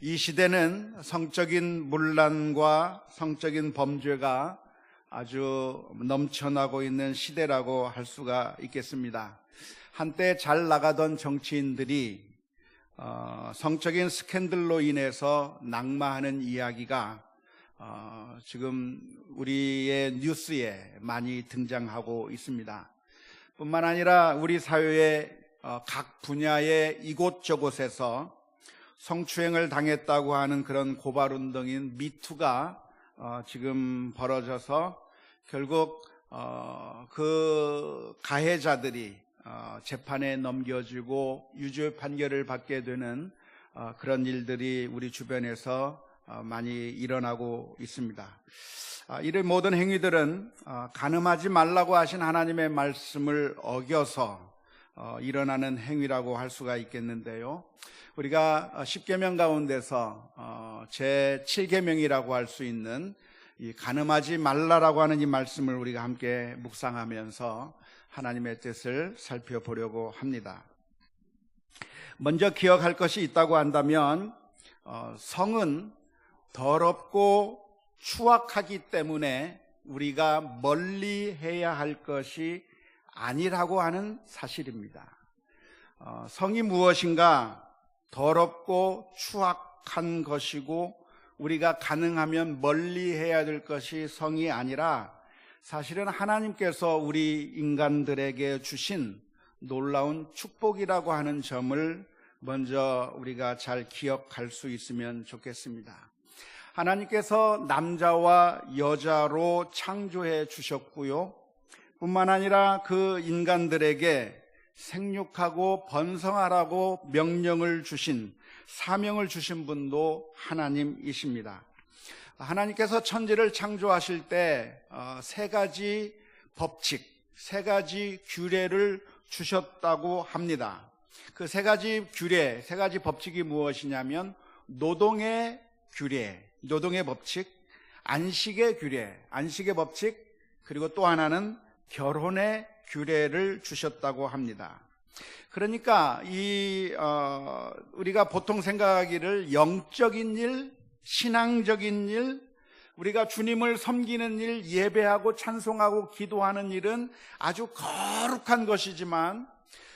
이 시대는 성적인 문란과 성적인 범죄가 아주 넘쳐나고 있는 시대라고 할 수가 있겠습니다. 한때 잘 나가던 정치인들이 성적인 스캔들로 인해서 낙마하는 이야기가 지금 우리의 뉴스에 많이 등장하고 있습니다. 뿐만 아니라 우리 사회의 각 분야의 이곳저곳에서 성추행을 당했다고 하는 그런 고발운동인 미투가 지금 벌어져서 결국 그 가해자들이 재판에 넘겨지고 유죄 판결을 받게 되는 그런 일들이 우리 주변에서 많이 일어나고 있습니다. 이런 모든 행위들은 간음하지 말라고 하신 하나님의 말씀을 어겨서 일어나는 행위라고 할 수가 있겠는데요. 우리가 10계명 가운데서 제 7계명이라고 할 수 있는 이 간음하지 말라라고 하는 이 말씀을 우리가 함께 묵상하면서 하나님의 뜻을 살펴보려고 합니다. 먼저 기억할 것이 있다고 한다면 성은 더럽고 추악하기 때문에 우리가 멀리 해야 할 것이 아니라고 하는 사실입니다. 성이 무엇인가? 더럽고 추악한 것이고 우리가 가능하면 멀리 해야 될 것이 성이 아니라 사실은 하나님께서 우리 인간들에게 주신 놀라운 축복이라고 하는 점을 먼저 우리가 잘 기억할 수 있으면 좋겠습니다. 하나님께서 남자와 여자로 창조해 주셨고요. 뿐만 아니라 그 인간들에게 생육하고 번성하라고 명령을 주신, 사명을 주신 분도 하나님이십니다. 하나님께서 천지를 창조하실 때 세 가지 법칙, 세 가지 규례를 주셨다고 합니다. 그 세 가지 규례, 세 가지 법칙이 무엇이냐면 노동의 규례, 노동의 법칙, 안식의 규례, 안식의 법칙, 그리고 또 하나는 결혼의 규례를 주셨다고 합니다. 그러니까 우리가 보통 생각하기를 영적인 일, 신앙적인 일, 우리가 주님을 섬기는 일, 예배하고 찬송하고 기도하는 일은 아주 거룩한 것이지만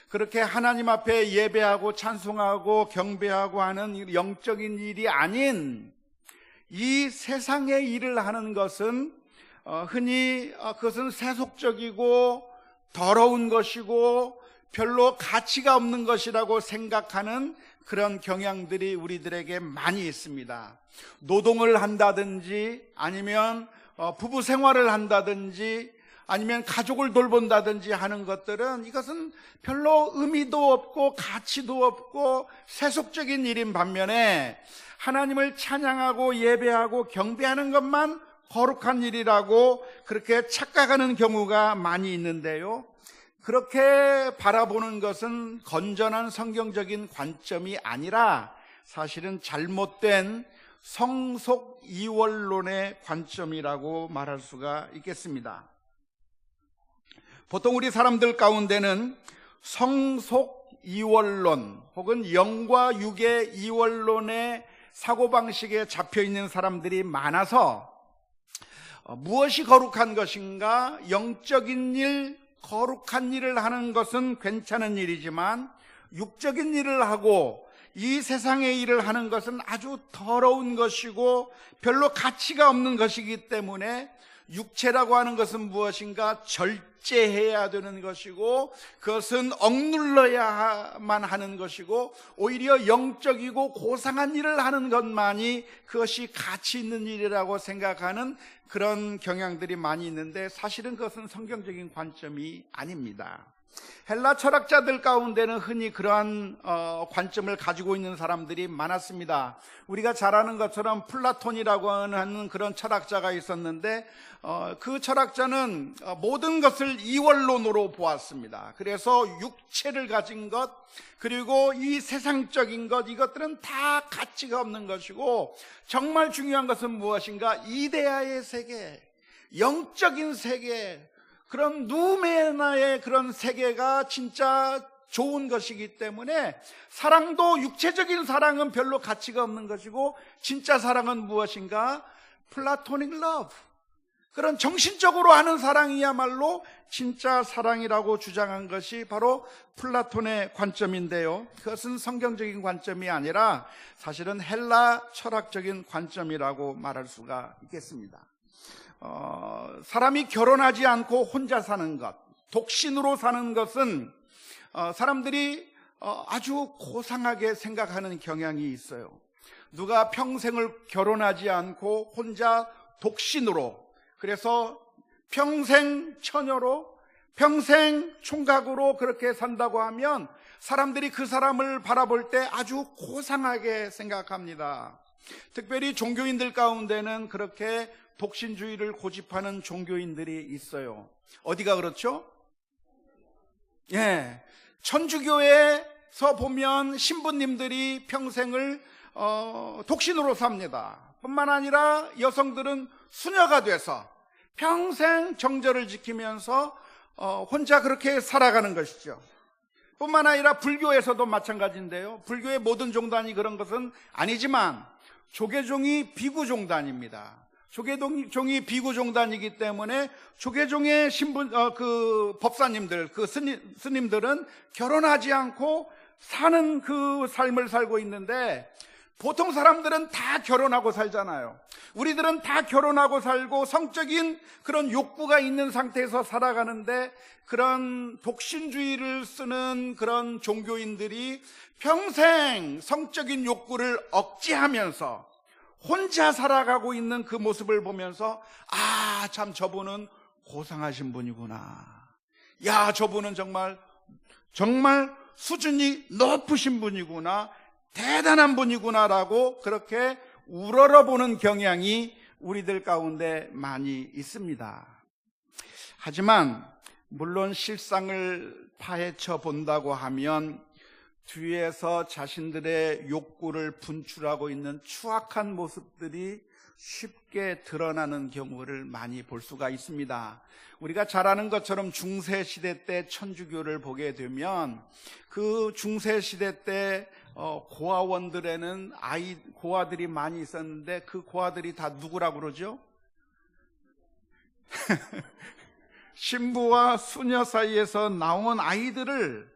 그렇게 하나님 앞에 예배하고 찬송하고 경배하고 하는 영적인 일이 아닌 이 세상의 일을 하는 것은 흔히 그것은 세속적이고 더러운 것이고 별로 가치가 없는 것이라고 생각하는 그런 경향들이 우리들에게 많이 있습니다. 노동을 한다든지 아니면 부부 생활을 한다든지 아니면 가족을 돌본다든지 하는 것들은 이것은 별로 의미도 없고 가치도 없고 세속적인 일인 반면에 하나님을 찬양하고 예배하고 경배하는 것만 거룩한 일이라고 그렇게 착각하는 경우가 많이 있는데요. 그렇게 바라보는 것은 건전한 성경적인 관점이 아니라 사실은 잘못된 성속 이원론의 관점이라고 말할 수가 있겠습니다. 보통 우리 사람들 가운데는 성속 이원론 혹은 영과 육의 이원론의 사고방식에 잡혀있는 사람들이 많아서 무엇이 거룩한 것인가? 영적인 일, 거룩한 일을 하는 것은 괜찮은 일이지만 육적인 일을 하고 이 세상의 일을 하는 것은 아주 더러운 것이고 별로 가치가 없는 것이기 때문에 육체라고 하는 것은 무엇인가? 절제해야 되는 것이고 그것은 억눌러야만 하는 것이고 오히려 영적이고 고상한 일을 하는 것만이 그것이 가치 있는 일이라고 생각하는 그런 경향들이 많이 있는데 사실은 그것은 성경적인 관점이 아닙니다. 헬라 철학자들 가운데는 흔히 그러한 관점을 가지고 있는 사람들이 많았습니다. 우리가 잘 아는 것처럼 플라톤이라고 하는 그런 철학자가 있었는데 그 철학자는 모든 것을 이원론으로 보았습니다. 그래서 육체를 가진 것 그리고 이 세상적인 것 이것들은 다 가치가 없는 것이고 정말 중요한 것은 무엇인가? 이데아의 세계, 영적인 세계, 그런 누메나의 그런 세계가 진짜 좋은 것이기 때문에 사랑도 육체적인 사랑은 별로 가치가 없는 것이고 진짜 사랑은 무엇인가? 플라토닉 러브, 그런 정신적으로 하는 사랑이야말로 진짜 사랑이라고 주장한 것이 바로 플라톤의 관점인데요, 그것은 성경적인 관점이 아니라 사실은 헬라 철학적인 관점이라고 말할 수가 있겠습니다. 사람이 결혼하지 않고 혼자 사는 것, 독신으로 사는 것은 사람들이 아주 고상하게 생각하는 경향이 있어요. 누가 평생을 결혼하지 않고 혼자 독신으로, 그래서 평생 처녀로, 평생 총각으로 그렇게 산다고 하면 사람들이 그 사람을 바라볼 때 아주 고상하게 생각합니다. 특별히 종교인들 가운데는 그렇게 독신주의를 고집하는 종교인들이 있어요. 어디가 그렇죠? 예, 천주교에서 보면 신부님들이 평생을 독신으로 삽니다. 뿐만 아니라 여성들은 수녀가 돼서 평생 정절을 지키면서 혼자 그렇게 살아가는 것이죠. 뿐만 아니라 불교에서도 마찬가지인데요, 불교의 모든 종단이 그런 것은 아니지만 조계종이 비구종단입니다. 조계종이 비구종단이기 때문에 조계종의 그 법사님들, 그 스님들은 결혼하지 않고 사는 그 삶을 살고 있는데, 보통 사람들은 다 결혼하고 살잖아요. 우리들은 다 결혼하고 살고 성적인 그런 욕구가 있는 상태에서 살아가는데, 그런 독신주의를 쓰는 그런 종교인들이 평생 성적인 욕구를 억제하면서 혼자 살아가고 있는 그 모습을 보면서, 아, 참 저분은 고상하신 분이구나. 야, 저분은 정말 수준이 높으신 분이구나. 대단한 분이구나라고 그렇게 우러러보는 경향이 우리들 가운데 많이 있습니다. 하지만 물론 실상을 파헤쳐 본다고 하면 뒤에서 자신들의 욕구를 분출하고 있는 추악한 모습들이 쉽게 드러나는 경우를 많이 볼 수가 있습니다. 우리가 잘 아는 것처럼 중세시대 때 천주교를 보게 되면 그 중세시대 때 고아원들에는 고아들이 많이 있었는데, 그 고아들이 다 누구라고 그러죠? 신부와 수녀 사이에서 나온 아이들을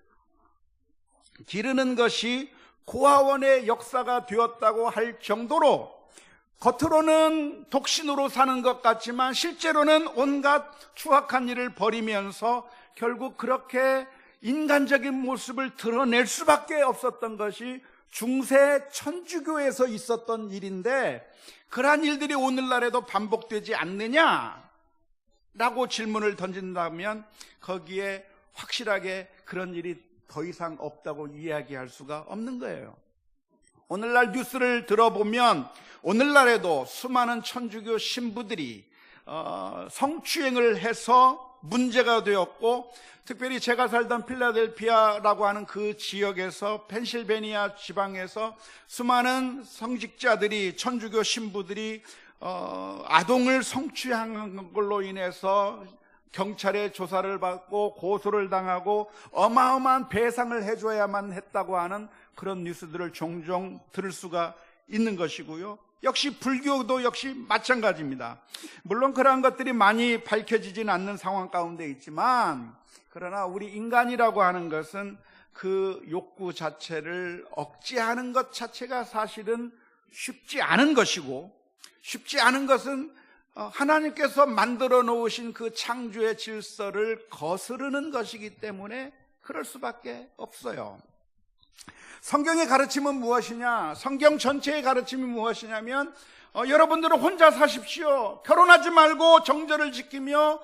기르는 것이 고아원의 역사가 되었다고 할 정도로 겉으로는 독신으로 사는 것 같지만 실제로는 온갖 추악한 일을 벌이면서 결국 그렇게 인간적인 모습을 드러낼 수밖에 없었던 것이 중세 천주교에서 있었던 일인데, 그러한 일들이 오늘날에도 반복되지 않느냐라고 질문을 던진다면 거기에 확실하게 그런 일이 더 이상 없다고 이야기할 수가 없는 거예요. 오늘날 뉴스를 들어보면 오늘날에도 수많은 천주교 신부들이 성추행을 해서 문제가 되었고, 특별히 제가 살던 필라델피아라고 하는 그 지역에서, 펜실베니아 지방에서 수많은 성직자들이, 천주교 신부들이 아동을 성추행한 걸로 인해서 경찰의 조사를 받고 고소를 당하고 어마어마한 배상을 해줘야만 했다고 하는 그런 뉴스들을 종종 들을 수가 있는 것이고요. 역시 불교도 역시 마찬가지입니다. 물론 그러한 것들이 많이 밝혀지진 않는 상황 가운데 있지만, 그러나 우리 인간이라고 하는 것은 그 욕구 자체를 억제하는 것 자체가 사실은 쉽지 않은 것이고, 쉽지 않은 것은 하나님께서 만들어 놓으신 그 창조의 질서를 거스르는 것이기 때문에 그럴 수밖에 없어요. 성경의 가르침은 무엇이냐? 성경 전체의 가르침이 무엇이냐면 여러분들은 혼자 사십시오. 결혼하지 말고 정절을 지키며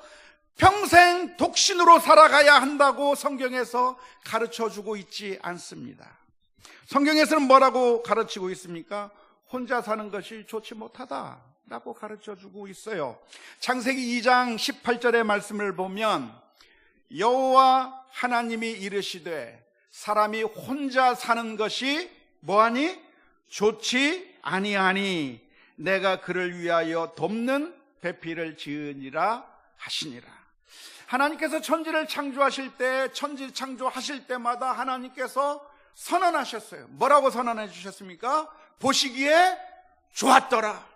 평생 독신으로 살아가야 한다고 성경에서 가르쳐주고 있지 않습니다. 성경에서는 뭐라고 가르치고 있습니까? 혼자 사는 것이 좋지 못하다라고 가르쳐주고 있어요. 창세기 2장 18절의 말씀을 보면 여호와 하나님이 이르시되 사람이 혼자 사는 것이 뭐하니? 좋지 아니하니 내가 그를 위하여 돕는 배필을 지으니라 하시니라. 하나님께서 천지를 창조하실 때, 천지 창조하실 때마다 하나님께서 선언하셨어요. 뭐라고 선언해 주셨습니까? 보시기에 좋았더라.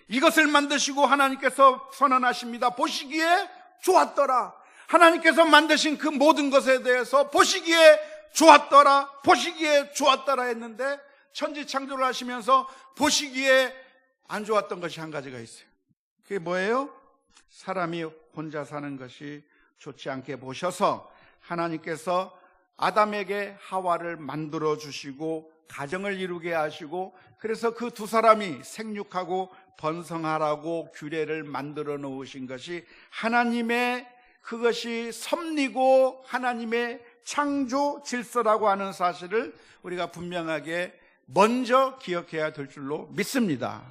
이것을 만드시고 하나님께서 선언하십니다. 보시기에 좋았더라. 하나님께서 만드신 그 모든 것에 대해서 보시기에 좋았더라, 보시기에 좋았더라 했는데, 천지 창조를 하시면서 보시기에 안 좋았던 것이 한 가지가 있어요. 그게 뭐예요? 사람이 혼자 사는 것이 좋지 않게 보셔서 하나님께서 아담에게 하와를 만들어 주시고 가정을 이루게 하시고, 그래서 그 두 사람이 생육하고 번성하라고 규례를 만들어 놓으신 것이 하나님의, 그것이 섭리고 하나님의 창조 질서라고 하는 사실을 우리가 분명하게 먼저 기억해야 될 줄로 믿습니다.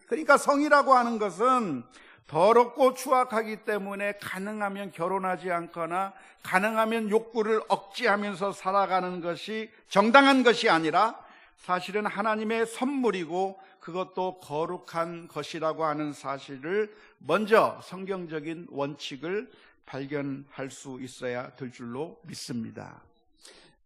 그러니까 성이라고 하는 것은 더럽고 추악하기 때문에 가능하면 결혼하지 않거나 가능하면 욕구를 억제하면서 살아가는 것이 정당한 것이 아니라 사실은 하나님의 선물이고 그것도 거룩한 것이라고 하는 사실을 먼저 성경적인 원칙을 발견할 수 있어야 될 줄로 믿습니다.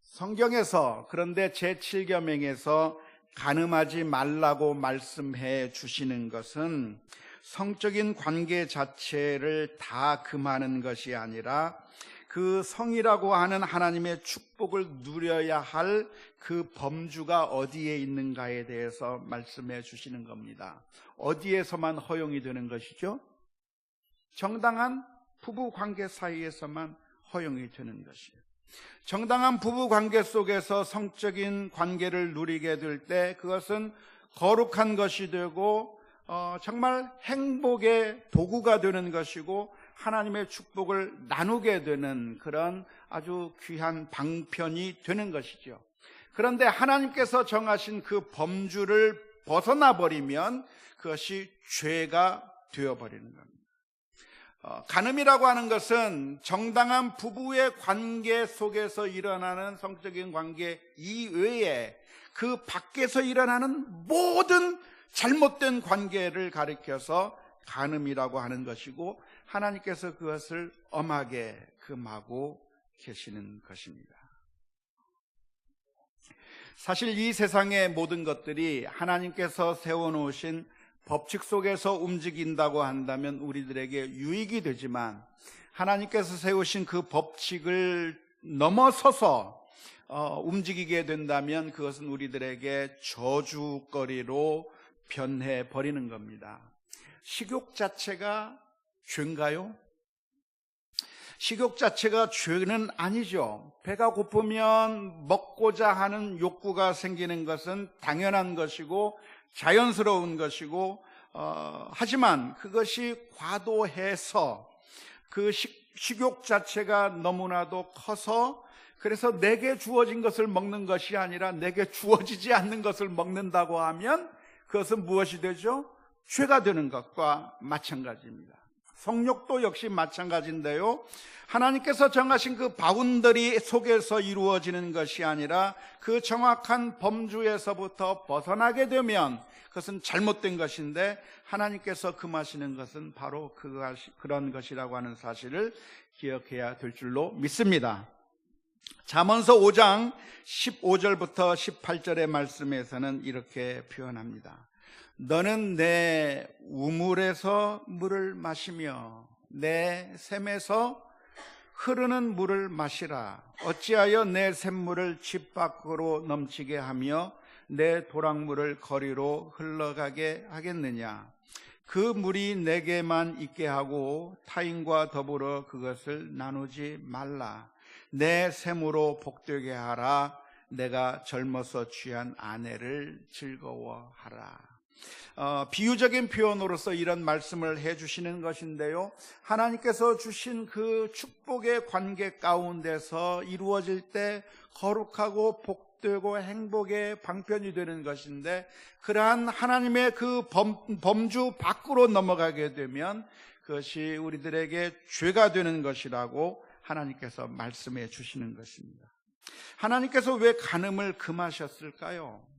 성경에서 그런데 제7계명에서 간음하지 말라고 말씀해 주시는 것은 성적인 관계 자체를 다 금하는 것이 아니라 그 성이라고 하는 하나님의 축복을 누려야 할 그 범주가 어디에 있는가에 대해서 말씀해 주시는 겁니다. 어디에서만 허용이 되는 것이죠? 정당한 부부 관계 사이에서만 허용이 되는 것이에요. 정당한 부부 관계 속에서 성적인 관계를 누리게 될 때 그것은 거룩한 것이 되고 정말 행복의 도구가 되는 것이고 하나님의 축복을 나누게 되는 그런 아주 귀한 방편이 되는 것이죠. 그런데 하나님께서 정하신 그 범주를 벗어나 버리면 그것이 죄가 되어버리는 겁니다. 간음이라고 하는 것은 정당한 부부의 관계 속에서 일어나는 성적인 관계 이외에 그 밖에서 일어나는 모든 잘못된 관계를 가리켜서 간음이라고 하는 것이고 하나님께서 그것을 엄하게 금하고 계시는 것입니다. 사실 이 세상의 모든 것들이 하나님께서 세워놓으신 법칙 속에서 움직인다고 한다면 우리들에게 유익이 되지만 하나님께서 세우신 그 법칙을 넘어서서 움직이게 된다면 그것은 우리들에게 저주거리로 변해버리는 겁니다. 식욕 자체가 죄인가요? 식욕 자체가 죄는 아니죠. 배가 고프면 먹고자 하는 욕구가 생기는 것은 당연한 것이고 자연스러운 것이고 하지만 그것이 과도해서 그 식욕 자체가 너무나도 커서 그래서 내게 주어진 것을 먹는 것이 아니라 내게 주어지지 않는 것을 먹는다고 하면 그것은 무엇이 되죠? 죄가 되는 것과 마찬가지입니다. 성욕도 역시 마찬가지인데요, 하나님께서 정하신 그 바운더리 속에서 이루어지는 것이 아니라 그 정확한 범주에서부터 벗어나게 되면 그것은 잘못된 것인데 하나님께서 금하시는 것은 바로 그런 것이라고 하는 사실을 기억해야 될 줄로 믿습니다. 잠언서 5장 15절부터 18절의 말씀에서는 이렇게 표현합니다. 너는 내 우물에서 물을 마시며 내 샘에서 흐르는 물을 마시라. 어찌하여 내 샘물을 집 밖으로 넘치게 하며 내 도랑물을 거리로 흘러가게 하겠느냐. 그 물이 내게만 있게 하고 타인과 더불어 그것을 나누지 말라. 내 샘으로 복되게 하라. 내가 젊어서 취한 아내를 즐거워하라. 비유적인 표현으로서 이런 말씀을 해주시는 것인데요, 하나님께서 주신 그 축복의 관계 가운데서 이루어질 때 거룩하고 복되고 행복의 방편이 되는 것인데 그러한 하나님의 그 범주 밖으로 넘어가게 되면 그것이 우리들에게 죄가 되는 것이라고 하나님께서 말씀해 주시는 것입니다. 하나님께서 왜 간음을 금하셨을까요?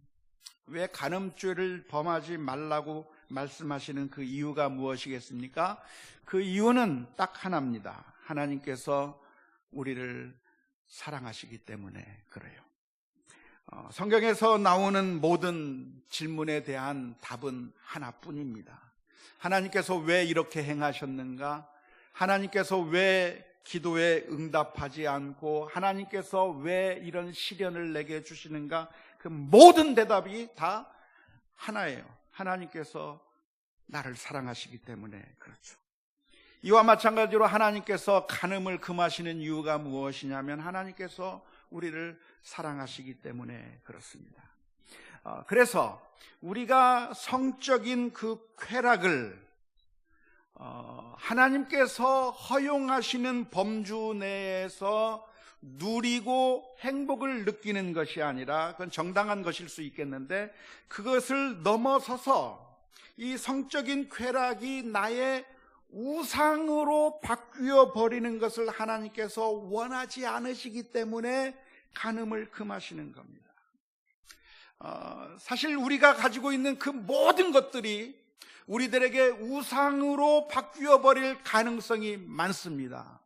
왜 간음죄를 범하지 말라고 말씀하시는 그 이유가 무엇이겠습니까? 그 이유는 딱 하나입니다. 하나님께서 우리를 사랑하시기 때문에 그래요. 성경에서 나오는 모든 질문에 대한 답은 하나뿐입니다. 하나님께서 왜 이렇게 행하셨는가? 하나님께서 왜 기도에 응답하지 않고 하나님께서 왜 이런 시련을 내게 주시는가? 그 모든 대답이 다 하나예요. 하나님께서 나를 사랑하시기 때문에 그렇죠. 이와 마찬가지로 하나님께서 간음을 금하시는 이유가 무엇이냐면 하나님께서 우리를 사랑하시기 때문에 그렇습니다. 그래서 우리가 성적인 그 쾌락을 하나님께서 허용하시는 범주 내에서 누리고 행복을 느끼는 것이 아니라, 그건 정당한 것일 수 있겠는데, 그것을 넘어서서 이 성적인 쾌락이 나의 우상으로 바뀌어 버리는 것을 하나님께서 원하지 않으시기 때문에 간음을 금하시는 겁니다. 사실 우리가 가지고 있는 그 모든 것들이 우리들에게 우상으로 바뀌어 버릴 가능성이 많습니다.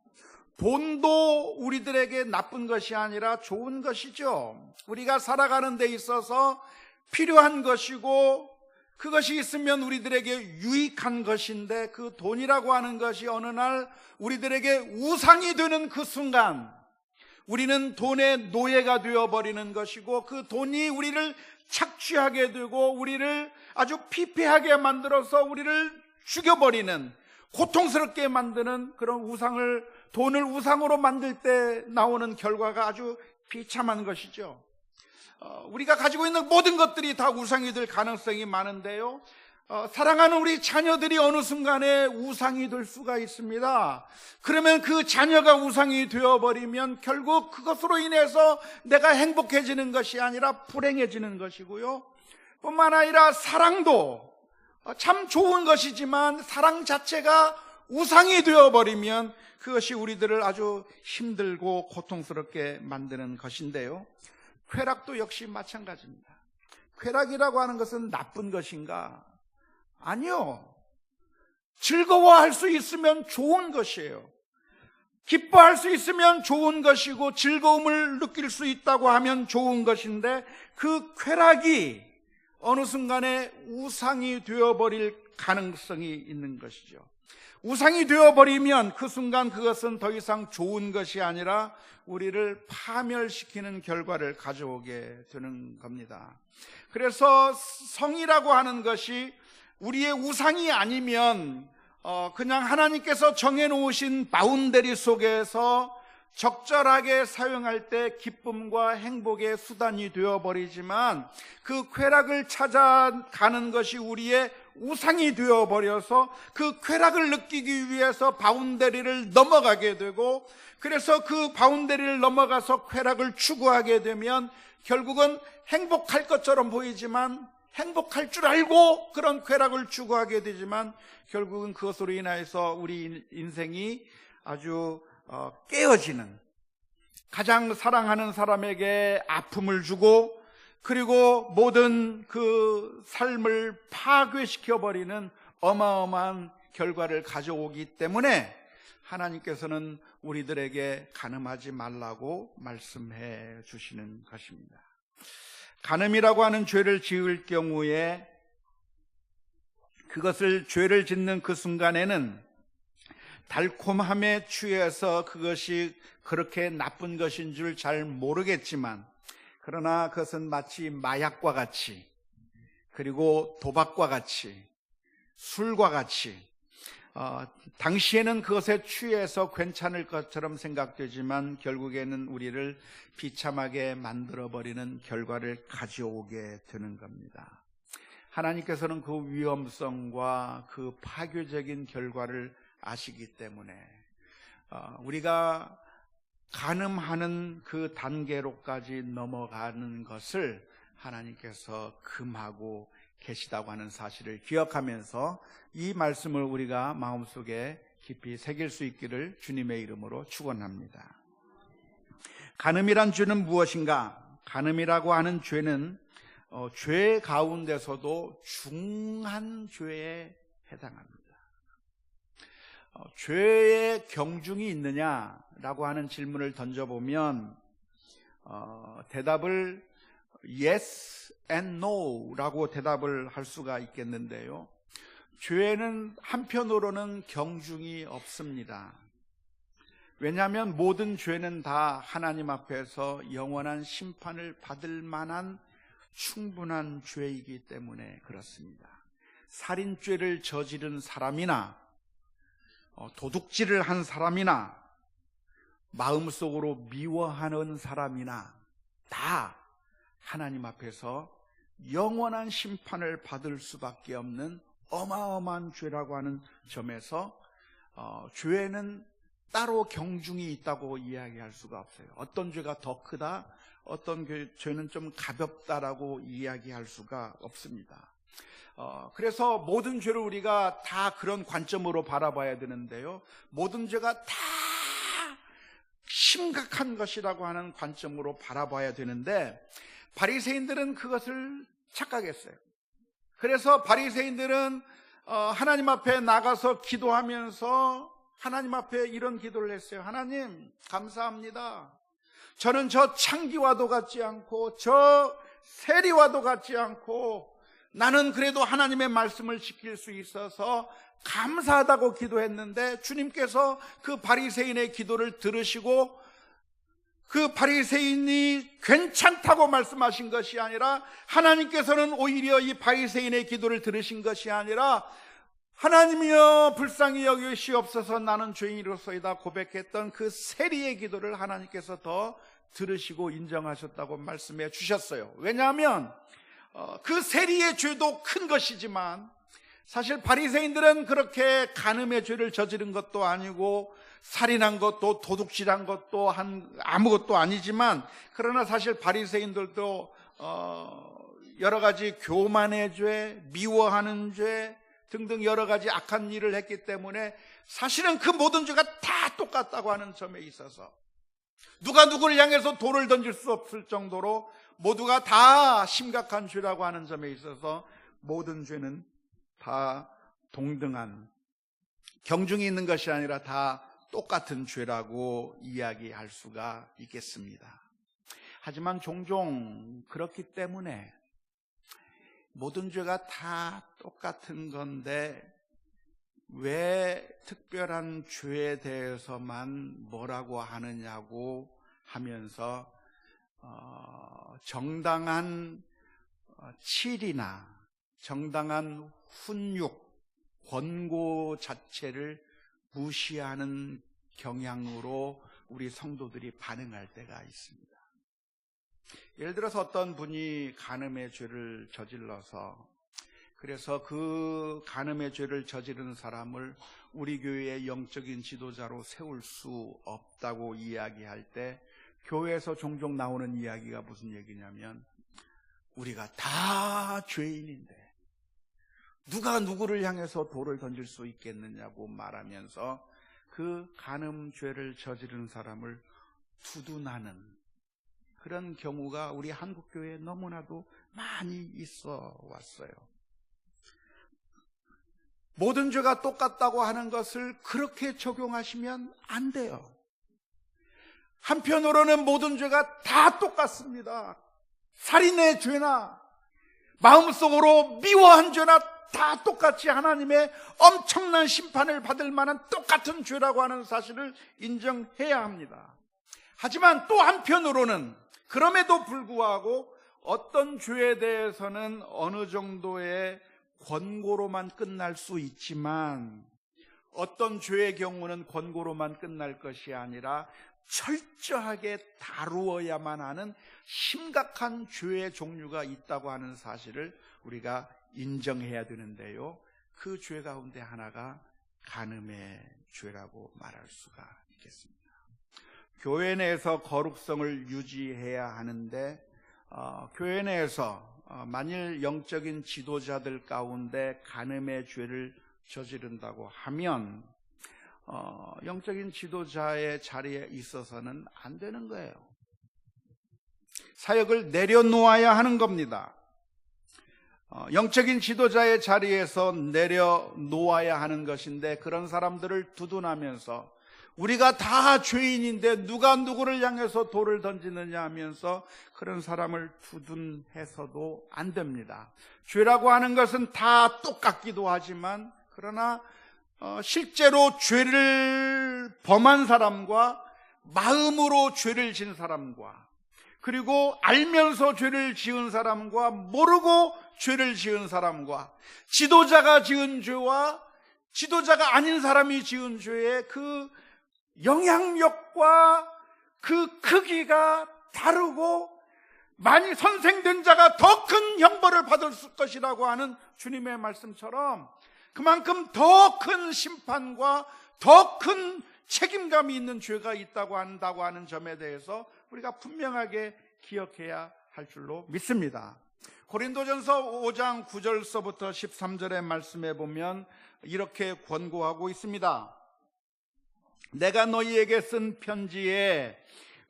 돈도 우리들에게 나쁜 것이 아니라 좋은 것이죠. 우리가 살아가는 데 있어서 필요한 것이고 그것이 있으면 우리들에게 유익한 것인데, 그 돈이라고 하는 것이 어느 날 우리들에게 우상이 되는 그 순간 우리는 돈의 노예가 되어버리는 것이고, 그 돈이 우리를 착취하게 되고 우리를 아주 피폐하게 만들어서 우리를 죽여버리는, 고통스럽게 만드는 그런 돈을 우상으로 만들 때 나오는 결과가 아주 비참한 것이죠. 우리가 가지고 있는 모든 것들이 다 우상이 될 가능성이 많은데요, 사랑하는 우리 자녀들이 어느 순간에 우상이 될 수가 있습니다. 그러면 그 자녀가 우상이 되어버리면 결국 그것으로 인해서 내가 행복해지는 것이 아니라 불행해지는 것이고요, 뿐만 아니라 사랑도 참 좋은 것이지만 사랑 자체가 우상이 되어버리면 그것이 우리들을 아주 힘들고 고통스럽게 만드는 것인데요, 쾌락도 역시 마찬가지입니다. 쾌락이라고 하는 것은 나쁜 것인가? 아니요. 즐거워할 수 있으면 좋은 것이에요. 기뻐할 수 있으면 좋은 것이고 즐거움을 느낄 수 있다고 하면 좋은 것인데, 그 쾌락이 어느 순간에 우상이 되어버릴 가능성이 있는 것이죠. 우상이 되어버리면 그 순간 그것은 더 이상 좋은 것이 아니라 우리를 파멸시키는 결과를 가져오게 되는 겁니다. 그래서 성이라고 하는 것이 우리의 우상이 아니면 그냥 하나님께서 정해놓으신 바운더리 속에서 적절하게 사용할 때 기쁨과 행복의 수단이 되어버리지만, 그 쾌락을 찾아가는 것이 우리의 우상이 되어버려서 그 쾌락을 느끼기 위해서 바운더리를 넘어가게 되고, 그래서 그 바운더리를 넘어가서 쾌락을 추구하게 되면 결국은 행복할 것처럼 보이지만, 행복할 줄 알고 그런 쾌락을 추구하게 되지만 결국은 그것으로 인해서 우리 인생이 아주 깨어지는, 가장 사랑하는 사람에게 아픔을 주고 그리고 모든 그 삶을 파괴시켜버리는 어마어마한 결과를 가져오기 때문에 하나님께서는 우리들에게 간음하지 말라고 말씀해 주시는 것입니다. 간음이라고 하는 죄를 지을 경우에 그것을 죄를 짓는 그 순간에는 달콤함에 취해서 그것이 그렇게 나쁜 것인 줄 잘 모르겠지만, 그러나 그것은 마치 마약과 같이, 그리고 도박과 같이, 술과 같이 당시에는 그것에 취해서 괜찮을 것처럼 생각되지만 결국에는 우리를 비참하게 만들어버리는 결과를 가져오게 되는 겁니다. 하나님께서는 그 위험성과 그 파괴적인 결과를 아시기 때문에 우리가 간음하는 그 단계로까지 넘어가는 것을 하나님께서 금하고 계시다고 하는 사실을 기억하면서 이 말씀을 우리가 마음속에 깊이 새길 수 있기를 주님의 이름으로 축원합니다. 간음이란 죄는 무엇인가? 간음이라고 하는 죄는 죄 가운데서도 중한 죄에 해당합니다. 죄의 경중이 있느냐라고 하는 질문을 던져보면 대답을 yes and no 라고 대답을 할 수가 있겠는데요. 죄는 한편으로는 경중이 없습니다. 왜냐하면 모든 죄는 다 하나님 앞에서 영원한 심판을 받을 만한 충분한 죄이기 때문에 그렇습니다. 살인죄를 저지른 사람이나 도둑질을 한 사람이나 마음속으로 미워하는 사람이나 다 하나님 앞에서 영원한 심판을 받을 수밖에 없는 어마어마한 죄라고 하는 점에서 죄는 따로 경중이 있다고 이야기할 수가 없어요. 어떤 죄가 더 크다, 어떤 죄는 좀 가볍다라고 이야기할 수가 없습니다. 그래서 모든 죄를 우리가 다 그런 관점으로 바라봐야 되는데요, 모든 죄가 다 심각한 것이라고 하는 관점으로 바라봐야 되는데 바리새인들은 그것을 착각했어요. 그래서 바리새인들은 하나님 앞에 나가서 기도하면서 하나님 앞에 이런 기도를 했어요. 하나님 감사합니다. 저는 저 창기와도 같지 않고 저 세리와도 같지 않고 나는 그래도 하나님의 말씀을 지킬 수 있어서 감사하다고 기도했는데 주님께서 그 바리새인의 기도를 들으시고 그 바리새인이 괜찮다고 말씀하신 것이 아니라 하나님께서는 오히려 이 바리새인의 기도를 들으신 것이 아니라 하나님이여 불쌍히 여기시옵소서 나는 죄인이로소이다 고백했던 그 세리의 기도를 하나님께서 더 들으시고 인정하셨다고 말씀해 주셨어요. 왜냐하면 그 세리의 죄도 큰 것이지만 사실 바리새인들은 그렇게 간음의 죄를 저지른 것도 아니고 살인한 것도 도둑질한 것도 아무것도 아니지만 그러나 사실 바리새인들도 여러 가지 교만의 죄, 미워하는 죄 등등 여러 가지 악한 일을 했기 때문에 사실은 그 모든 죄가 다 똑같다고 하는 점에 있어서 누가 누구를 향해서 돌을 던질 수 없을 정도로 모두가 다 심각한 죄라고 하는 점에 있어서 모든 죄는 다 동등한 경중이 있는 것이 아니라 다 똑같은 죄라고 이야기할 수가 있겠습니다. 하지만 종종 그렇기 때문에 모든 죄가 다 똑같은 건데 왜 특별한 죄에 대해서만 뭐라고 하느냐고 하면서 정당한 칠이나 정당한 훈육, 권고 자체를 무시하는 경향으로 우리 성도들이 반응할 때가 있습니다. 예를 들어서 어떤 분이 간음의 죄를 저질러서 그래서 그 간음의 죄를 저지른 사람을 우리 교회의 영적인 지도자로 세울 수 없다고 이야기할 때 교회에서 종종 나오는 이야기가 무슨 얘기냐면 우리가 다 죄인인데 누가 누구를 향해서 돌을 던질 수 있겠느냐고 말하면서 그 간음 죄를 저지른 사람을 두둔하는 그런 경우가 우리 한국교회에 너무나도 많이 있어 왔어요. 모든 죄가 똑같다고 하는 것을 그렇게 적용하시면 안 돼요. 한편으로는 모든 죄가 다 똑같습니다. 살인의 죄나 마음속으로 미워한 죄나 다 똑같이 하나님의 엄청난 심판을 받을 만한 똑같은 죄라고 하는 사실을 인정해야 합니다. 하지만 또 한편으로는 그럼에도 불구하고 어떤 죄에 대해서는 어느 정도의 권고로만 끝날 수 있지만 어떤 죄의 경우는 권고로만 끝날 것이 아니라 철저하게 다루어야만 하는 심각한 죄의 종류가 있다고 하는 사실을 우리가 인정해야 되는데요, 그 죄 가운데 하나가 간음의 죄라고 말할 수가 있겠습니다. 교회 내에서 거룩성을 유지해야 하는데 교회 내에서 만일 영적인 지도자들 가운데 간음의 죄를 저지른다고 하면 영적인 지도자의 자리에 있어서는 안 되는 거예요. 사역을 내려놓아야 하는 겁니다. 영적인 지도자의 자리에서 내려놓아야 하는 것인데, 그런 사람들을 두둔하면서 우리가 다 죄인인데 누가 누구를 향해서 돌을 던지느냐 하면서 그런 사람을 두둔해서도 안 됩니다. 죄라고 하는 것은 다 똑같기도 하지만, 그러나 실제로 죄를 범한 사람과 마음으로 죄를 지은 사람과, 그리고 알면서 죄를 지은 사람과 모르고 죄를 지은 사람과, 지도자가 지은 죄와 지도자가 아닌 사람이 지은 죄의 그 영향력과 그 크기가 다르고, 만일 선생된 자가 더 큰 형벌을 받을 것이라고 하는 주님의 말씀처럼, 그만큼 더 큰 심판과 더 큰 책임감이 있는 죄가 있다고 한다고 하는 점에 대해서 우리가 분명하게 기억해야 할 줄로 믿습니다. 고린도전서 5장 9절서부터 13절의 말씀에 보면 이렇게 권고하고 있습니다. 내가 너희에게 쓴 편지에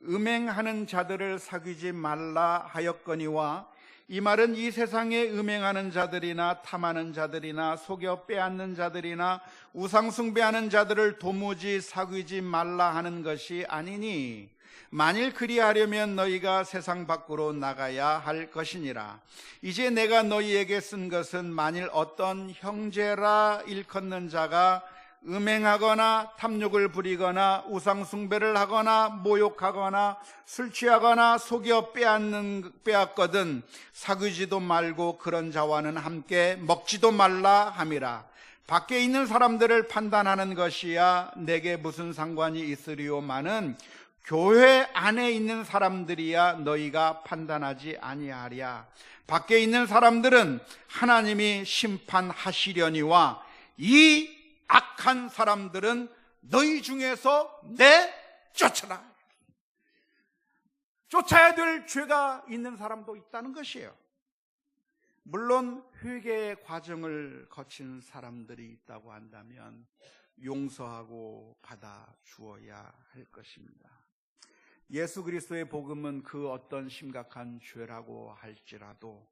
음행하는 자들을 사귀지 말라 하였거니와, 이 말은 이 세상에 음행하는 자들이나 탐하는 자들이나 속여 빼앗는 자들이나 우상숭배하는 자들을 도무지 사귀지 말라 하는 것이 아니니, 만일 그리하려면 너희가 세상 밖으로 나가야 할 것이니라. 이제 내가 너희에게 쓴 것은 만일 어떤 형제라 일컫는 자가 음행하거나 탐욕을 부리거나 우상숭배를 하거나 모욕하거나 술 취하거나 속여 빼앗거든 사귀지도 말고 그런 자와는 함께 먹지도 말라 함이라. 밖에 있는 사람들을 판단하는 것이야 내게 무슨 상관이 있으리오마는 교회 안에 있는 사람들이야 너희가 판단하지 아니하랴. 밖에 있는 사람들은 하나님이 심판하시려니와 이 악한 사람들은 너희 중에서 내쫓아라. 쫓아야 될 죄가 있는 사람도 있다는 것이에요. 물론 회개의 과정을 거친 사람들이 있다고 한다면 용서하고 받아주어야 할 것입니다. 예수 그리스도의 복음은 그 어떤 심각한 죄라고 할지라도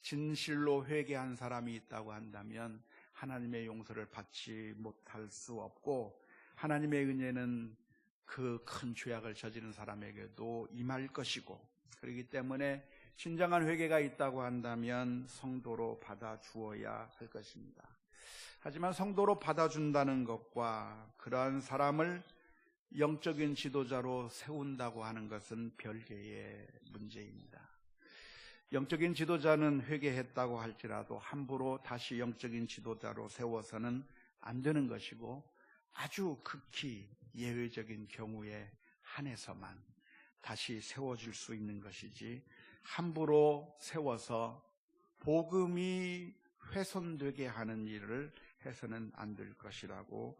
진실로 회개한 사람이 있다고 한다면 하나님의 용서를 받지 못할 수 없고, 하나님의 은혜는 그 큰 죄악을 저지른 사람에게도 임할 것이고, 그렇기 때문에 진정한 회개가 있다고 한다면 성도로 받아주어야 할 것입니다. 하지만 성도로 받아준다는 것과 그러한 사람을 영적인 지도자로 세운다고 하는 것은 별개의 문제입니다. 영적인 지도자는 회개했다고 할지라도 함부로 다시 영적인 지도자로 세워서는 안 되는 것이고, 아주 극히 예외적인 경우에 한해서만 다시 세워질 수 있는 것이지, 함부로 세워서 복음이 훼손되게 하는 일을 해서는 안 될 것이라고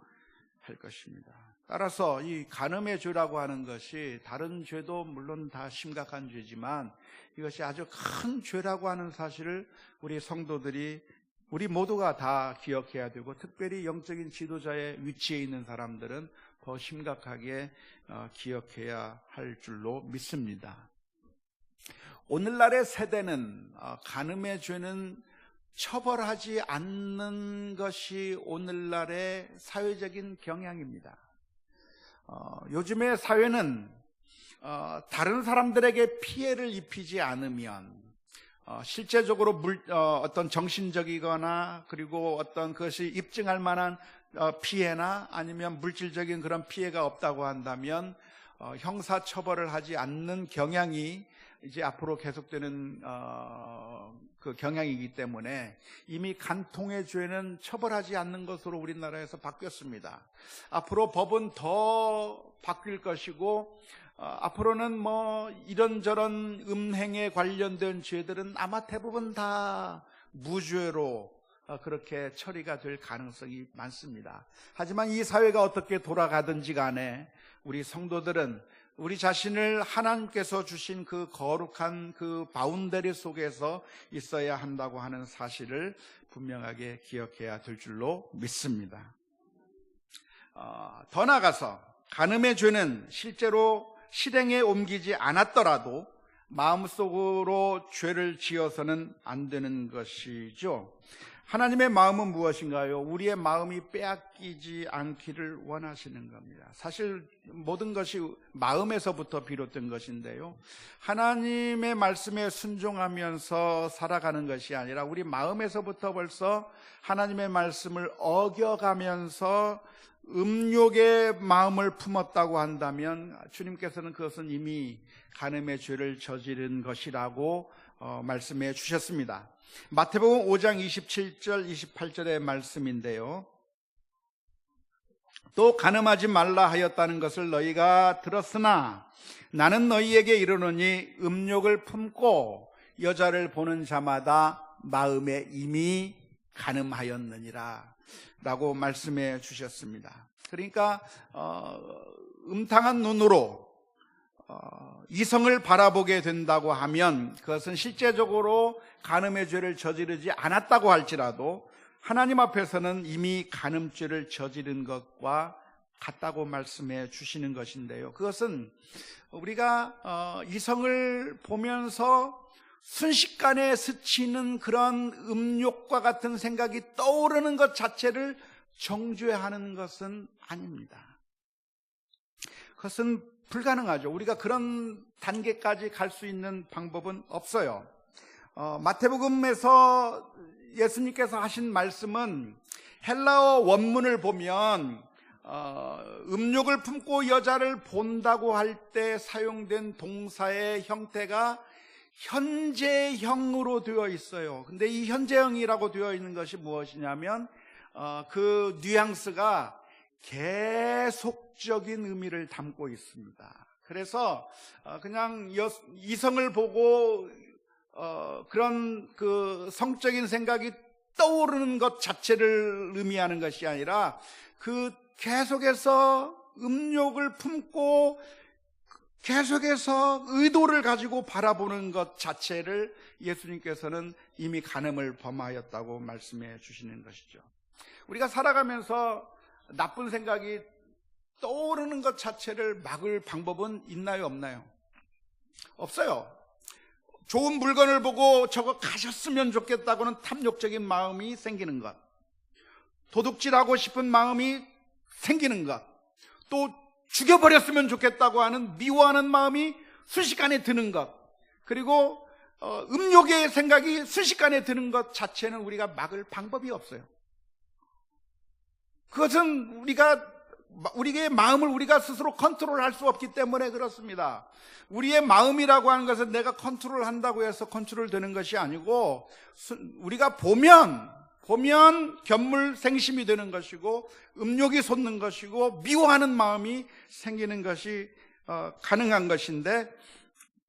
할 것입니다. 따라서 이 간음의 죄라고 하는 것이 다른 죄도 물론 다 심각한 죄지만 이것이 아주 큰 죄라고 하는 사실을 우리 성도들이, 우리 모두가 다 기억해야 되고, 특별히 영적인 지도자의 위치에 있는 사람들은 더 심각하게 기억해야 할 줄로 믿습니다. 오늘날의 세대는 간음의 죄는 처벌하지 않는 것이 오늘날의 사회적인 경향입니다. 요즘의 사회는 다른 사람들에게 피해를 입히지 않으면 실제적으로 어떤 정신적이거나 그리고 어떤 것이 입증할 만한 피해나 아니면 물질적인 그런 피해가 없다고 한다면 형사 처벌을 하지 않는 경향이 이제 앞으로 계속되는 그 경향이기 때문에 이미 간통의 죄는 처벌하지 않는 것으로 우리나라에서 바뀌었습니다. 앞으로 법은 더 바뀔 것이고, 앞으로는 뭐 이런저런 음행에 관련된 죄들은 아마 대부분 다 무죄로 그렇게 처리가 될 가능성이 많습니다. 하지만 이 사회가 어떻게 돌아가든지 간에 우리 성도들은 우리 자신을 하나님께서 주신 그 거룩한 그 바운더리 속에서 있어야 한다고 하는 사실을 분명하게 기억해야 될 줄로 믿습니다. 더 나아가서 간음의 죄는 실제로 실행에 옮기지 않았더라도 마음속으로 죄를 지어서는 안 되는 것이죠. 하나님의 마음은 무엇인가요? 우리의 마음이 빼앗기지 않기를 원하시는 겁니다. 사실 모든 것이 마음에서부터 비롯된 것인데요, 하나님의 말씀에 순종하면서 살아가는 것이 아니라 우리 마음에서부터 벌써 하나님의 말씀을 어겨가면서 음욕의 마음을 품었다고 한다면 주님께서는 그것은 이미 간음의 죄를 저지른 것이라고 말씀해 주셨습니다. 마태복음 5장 27절 28절의 말씀인데요, 또 간음하지 말라 하였다는 것을 너희가 들었으나 나는 너희에게 이르노니 음욕을 품고 여자를 보는 자마다 마음에 이미 간음하였느니라 라고 말씀해 주셨습니다. 그러니까 음탕한 눈으로 이성을 바라보게 된다고 하면 그것은 실제적으로 간음의 죄를 저지르지 않았다고 할지라도 하나님 앞에서는 이미 간음죄를 저지른 것과 같다고 말씀해 주시는 것인데요, 그것은 우리가 이성을 보면서 순식간에 스치는 그런 음욕과 같은 생각이 떠오르는 것 자체를 정죄하는 것은 아닙니다. 그것은 불가능하죠. 우리가 그런 단계까지 갈 수 있는 방법은 없어요. 마태복음에서 예수님께서 하신 말씀은 헬라어 원문을 보면 음욕을 품고 여자를 본다고 할 때 사용된 동사의 형태가 현재형으로 되어 있어요. 근데 이 현재형이라고 되어 있는 것이 무엇이냐면 그 뉘앙스가 계속적인 의미를 담고 있습니다. 그래서 그냥 이성을 보고 그런 그 성적인 생각이 떠오르는 것 자체를 의미하는 것이 아니라 그 계속해서 음욕을 품고 계속해서 의도를 가지고 바라보는 것 자체를 예수님께서는 이미 간음을 범하였다고 말씀해 주시는 것이죠. 우리가 살아가면서 나쁜 생각이 떠오르는 것 자체를 막을 방법은 있나요, 없나요? 없어요. 좋은 물건을 보고 저거 가졌으면 좋겠다고는 탐욕적인 마음이 생기는 것, 도둑질하고 싶은 마음이 생기는 것, 또 죽여버렸으면 좋겠다고 하는 미워하는 마음이 순식간에 드는 것, 그리고 음욕의 생각이 순식간에 드는 것 자체는 우리가 막을 방법이 없어요. 그것은 우리의 마음을 우리가 스스로 컨트롤할 수 없기 때문에 그렇습니다. 우리의 마음이라고 하는 것은 내가 컨트롤한다고 해서 컨트롤되는 것이 아니고, 우리가 보면 견물생심이 되는 것이고 음욕이 솟는 것이고 미워하는 마음이 생기는 것이 가능한 것인데,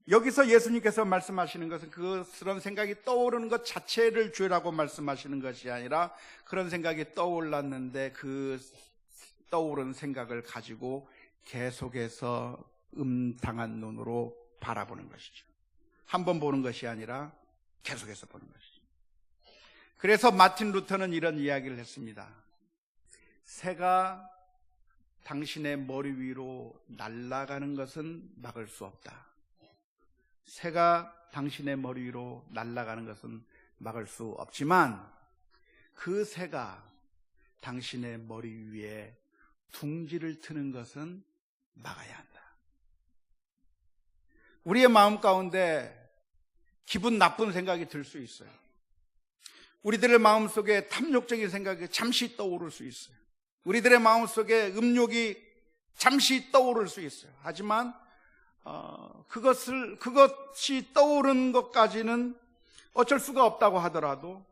여기서 예수님께서 말씀하시는 것은 그런 생각이 떠오르는 것 자체를 죄라고 말씀하시는 것이 아니라, 그런 생각이 떠올랐는데 그 떠오른 생각을 가지고 계속해서 음탕한 눈으로 바라보는 것이죠. 한 번 보는 것이 아니라 계속해서 보는 것이죠. 그래서 마틴 루터는 이런 이야기를 했습니다. 새가 당신의 머리 위로 날아가는 것은 막을 수 없다. 새가 당신의 머리 위로 날아가는 것은 막을 수 없지만 그 새가 당신의 머리 위에 둥지를 트는 것은 막아야 한다. 우리의 마음 가운데 기분 나쁜 생각이 들 수 있어요. 우리들의 마음속에 탐욕적인 생각이 잠시 떠오를 수 있어요. 우리들의 마음속에 음욕이 잠시 떠오를 수 있어요. 하지만 그것이 떠오른 것까지는 어쩔 수가 없다고 하더라도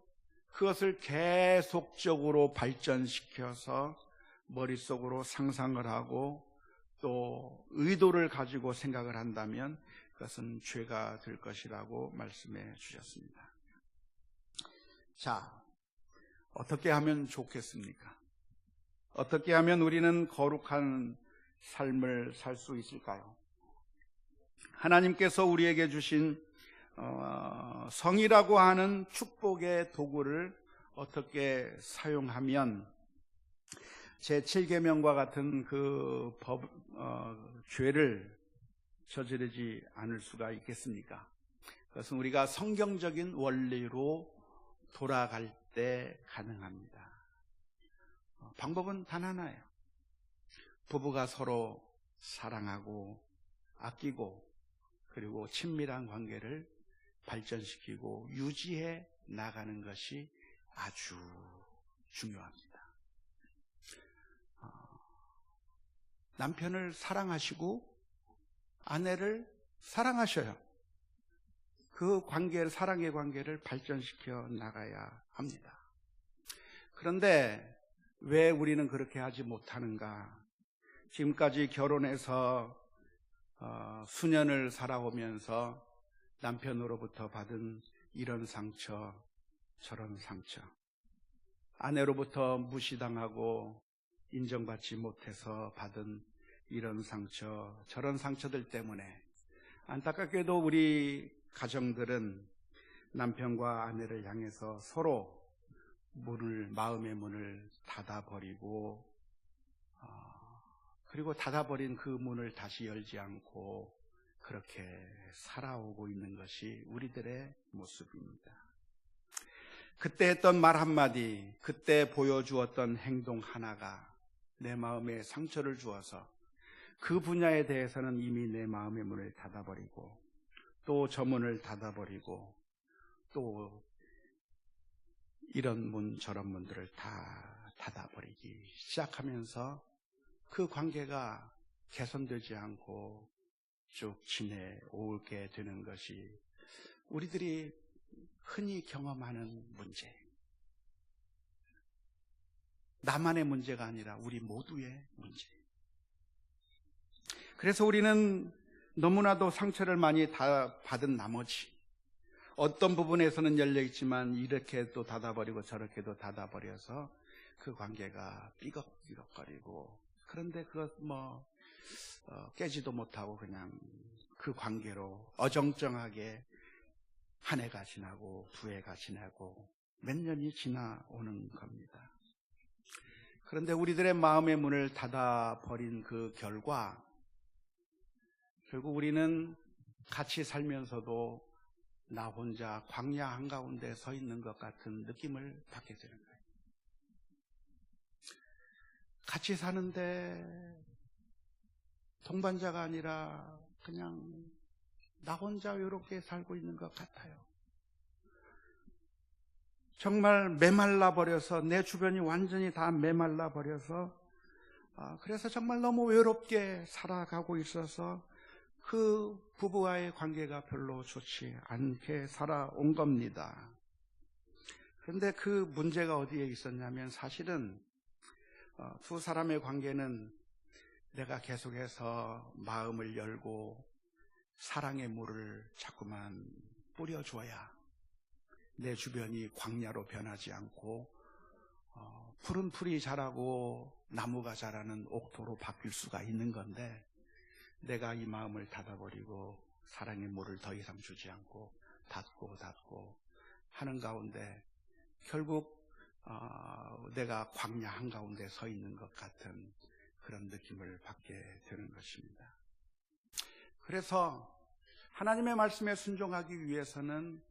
그것을 계속적으로 발전시켜서 머릿속으로 상상을 하고 또 의도를 가지고 생각을 한다면 그것은 죄가 될 것이라고 말씀해 주셨습니다. 자, 어떻게 하면 좋겠습니까? 어떻게 하면 우리는 거룩한 삶을 살 수 있을까요? 하나님께서 우리에게 주신 성이라고 하는 축복의 도구를 어떻게 사용하면 제7계명과 같은 그 죄를 저지르지 않을 수가 있겠습니까? 그것은 우리가 성경적인 원리로 돌아갈 때 가능합니다. 방법은 단 하나예요. 부부가 서로 사랑하고 아끼고 그리고 친밀한 관계를 발전시키고 유지해 나가는 것이 아주 중요합니다. 남편을 사랑하시고 아내를 사랑하셔요. 그 관계를, 사랑의 관계를 발전시켜 나가야 합니다. 그런데 왜 우리는 그렇게 하지 못하는가? 지금까지 결혼해서 수년을 살아오면서 남편으로부터 받은 이런 상처, 저런 상처, 아내로부터 무시당하고 인정받지 못해서 받은 이런 상처, 저런 상처들 때문에 안타깝게도 우리 가정들은 남편과 아내를 향해서 서로 마음의 문을 닫아버리고 그리고 닫아버린 그 문을 다시 열지 않고 그렇게 살아오고 있는 것이 우리들의 모습입니다. 그때 했던 말 한마디, 그때 보여주었던 행동 하나가 내 마음에 상처를 주어서 그 분야에 대해서는 이미 내 마음의 문을 닫아버리고 또 저 문을 닫아버리고 또 이런 문 저런 문들을 다 닫아버리기 시작하면서 그 관계가 개선되지 않고 쭉 지내오게 되는 것이 우리들이 흔히 경험하는 문제, 나만의 문제가 아니라 우리 모두의 문제. 그래서 우리는 너무나도 상처를 많이 받은 나머지 어떤 부분에서는 열려있지만 이렇게 또 닫아버리고 저렇게도 닫아버려서 그 관계가 삐걱삐걱거리고 그런데 그것 깨지도 못하고 그냥 그 관계로 어정쩡하게 한 해가 지나고 두 해가 지나고 몇 년이 지나오는 겁니다. 그런데 우리들의 마음의 문을 닫아버린 그 결과 결국 우리는 같이 살면서도 나 혼자 광야 한가운데 서 있는 것 같은 느낌을 받게 되는 거예요. 같이 사는데 동반자가 아니라 그냥 나 혼자 외롭게 살고 있는 것 같아요. 정말 메말라 버려서 내 주변이 완전히 다 메말라 버려서 그래서 정말 너무 외롭게 살아가고 있어서 그 부부와의 관계가 별로 좋지 않게 살아온 겁니다. 그런데 그 문제가 어디에 있었냐면 사실은 두 사람의 관계는 내가 계속해서 마음을 열고 사랑의 물을 자꾸만 뿌려줘야 내 주변이 광야로 변하지 않고 푸른 풀이 자라고 나무가 자라는 옥토로 바뀔 수가 있는 건데 내가 이 마음을 닫아버리고 사랑의 물을 더 이상 주지 않고 닫고 하는 가운데 결국 내가 광야 한가운데 서 있는 것 같은 그런 느낌을 받게 되는 것입니다. 그래서 하나님의 말씀에 순종하기 위해서는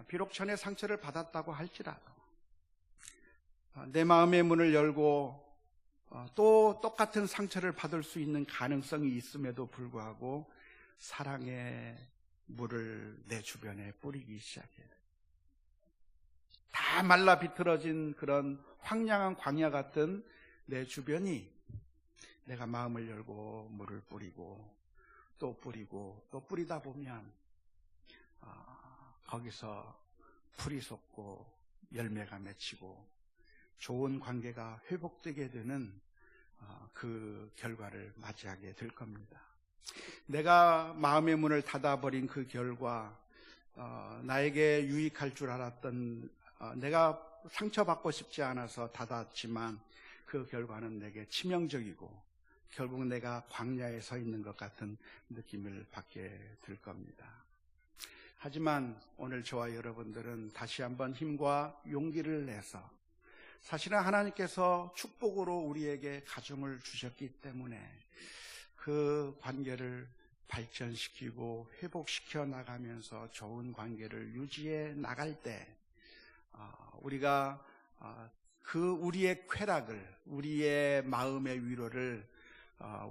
비록 전에 상처를 받았다고 할지라도 내 마음의 문을 열고 또 똑같은 상처를 받을 수 있는 가능성이 있음에도 불구하고 사랑의 물을 내 주변에 뿌리기 시작해요. 다 말라 비틀어진 그런 황량한 광야 같은 내 주변이 내가 마음을 열고 물을 뿌리고 또 뿌리다 보면 거기서 풀이 솟고 열매가 맺히고 좋은 관계가 회복되게 되는 그 결과를 맞이하게 될 겁니다. 내가 마음의 문을 닫아버린 그 결과 나에게 유익할 줄 알았던 내가 상처받고 싶지 않아서 닫았지만 그 결과는 내게 치명적이고 결국 내가 광야에 서 있는 것 같은 느낌을 받게 될 겁니다. 하지만 오늘 저와 여러분들은 다시 한번 힘과 용기를 내서 사실은 하나님께서 축복으로 우리에게 가정을 주셨기 때문에 그 관계를 발전시키고 회복시켜 나가면서 좋은 관계를 유지해 나갈 때 우리가 우리의 쾌락을, 우리의 마음의 위로를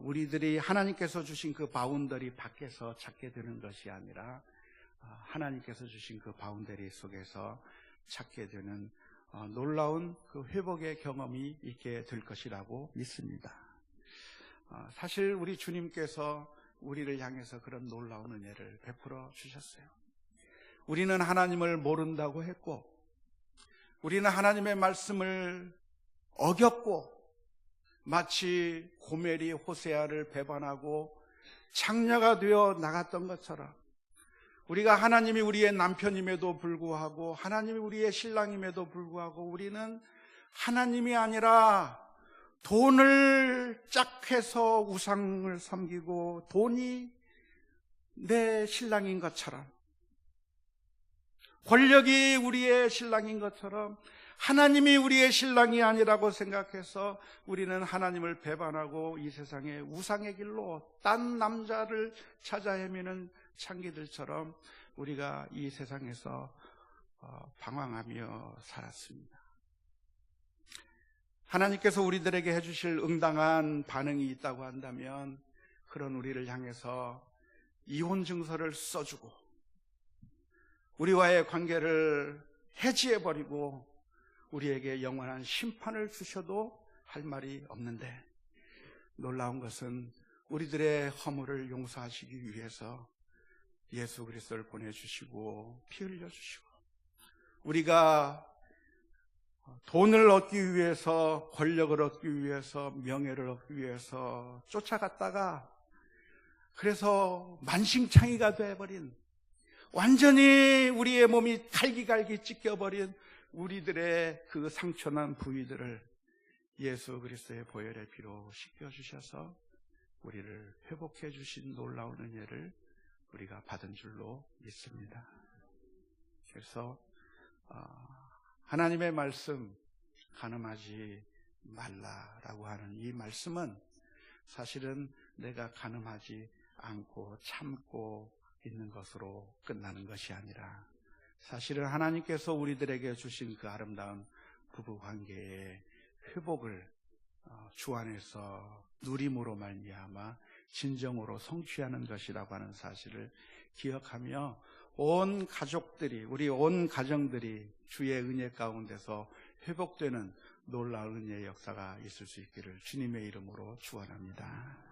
우리들이 하나님께서 주신 그 바운더리 밖에서 찾게 되는 것이 아니라 하나님께서 주신 그 바운더리 속에서 찾게 되는 놀라운 그 회복의 경험이 있게 될 것이라고 믿습니다. 사실 우리 주님께서 우리를 향해서 그런 놀라운 은혜를 베풀어 주셨어요. 우리는 하나님을 모른다고 했고, 우리는 하나님의 말씀을 어겼고, 마치 고멜이 호세아를 배반하고 창녀가 되어 나갔던 것처럼, 우리가 하나님이 우리의 남편임에도 불구하고, 하나님이 우리의 신랑임에도 불구하고, 우리는 하나님이 아니라 돈을 짝해서 우상을 섬기고 돈이 내 신랑인 것처럼, 권력이 우리의 신랑인 것처럼 하나님이 우리의 신랑이 아니라고 생각해서 우리는 하나님을 배반하고 이 세상의 우상의 길로 딴 남자를 찾아 헤매는 창기들처럼 우리가 이 세상에서 방황하며 살았습니다. 하나님께서 우리들에게 해주실 응당한 반응이 있다고 한다면 그런 우리를 향해서 이혼 증서를 써주고 우리와의 관계를 해지해버리고 우리에게 영원한 심판을 주셔도 할 말이 없는데, 놀라운 것은 우리들의 허물을 용서하시기 위해서 예수 그리스도를 보내주시고 피 흘려주시고, 우리가 돈을 얻기 위해서, 권력을 얻기 위해서, 명예를 얻기 위해서 쫓아갔다가 그래서 만신창이가 되어버린, 완전히 우리의 몸이 갈기갈기 찢겨버린 우리들의 그 상처난 부위들을 예수 그리스도의 보혈의 피로 씻겨주셔서 우리를 회복해 주신 놀라운 은혜를 우리가 받은 줄로 믿습니다. 그래서 하나님의 말씀, 간음하지 말라라고 하는 이 말씀은 사실은 내가 간음하지 않고 참고 있는 것으로 끝나는 것이 아니라, 사실은 하나님께서 우리들에게 주신 그 아름다운 부부관계의 회복을 주 안에서 누림으로 말미암아 진정으로 성취하는 것이라고 하는 사실을 기억하며 온 가족들이, 우리 온 가정들이 주의 은혜 가운데서 회복되는 놀라운 은혜의 역사가 있을 수 있기를 주님의 이름으로 축원합니다.